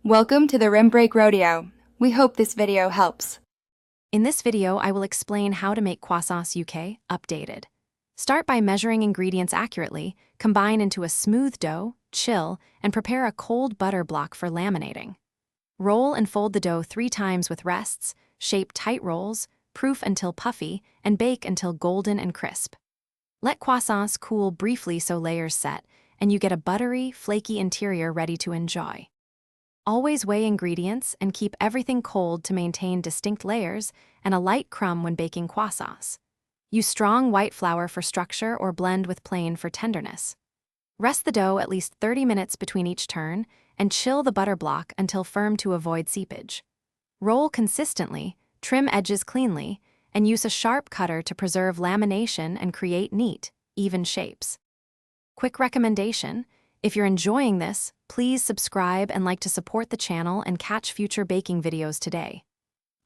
Welcome to the Rim Break Rodeo. We hope this video helps. In this video, I will explain how to make Croissants UK updated. Start by measuring ingredients accurately, combine into a smooth dough, chill, and prepare a cold butter block for laminating. Roll and fold the dough 3 times with rests, shape tight rolls, proof until puffy, and bake until golden and crisp. Let croissants cool briefly so layers set, and you get a buttery, flaky interior ready to enjoy. Always weigh ingredients and keep everything cold to maintain distinct layers and a light crumb when baking croissants. Use strong white flour for structure or blend with plain for tenderness. Rest the dough at least 30 minutes between each turn and chill the butter block until firm to avoid seepage. Roll consistently, trim edges cleanly, and use a sharp cutter to preserve lamination and create neat, even shapes. Quick recommendation: if you're enjoying this, please subscribe and like to support the channel and catch future baking videos today.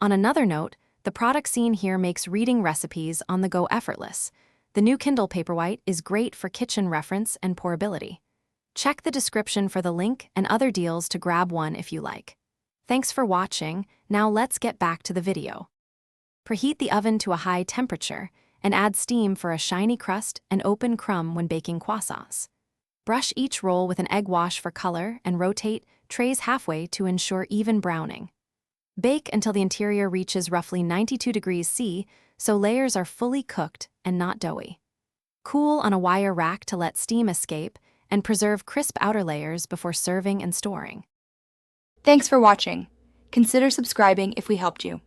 On another note, the product seen here makes reading recipes on the go effortless. The new Kindle Paperwhite is great for kitchen reference and pourability. Check the description for the link and other deals to grab one if you like. Thanks for watching. Now let's get back to the video. Preheat the oven to a high temperature and add steam for a shiny crust and open crumb when baking croissants. Brush each roll with an egg wash for color and rotate trays halfway to ensure even browning. Bake until the interior reaches roughly 92 degrees C, so layers are fully cooked and not doughy. Cool on a wire rack to let steam escape and preserve crisp outer layers before serving and storing. Thanks for watching. Consider subscribing if we helped you.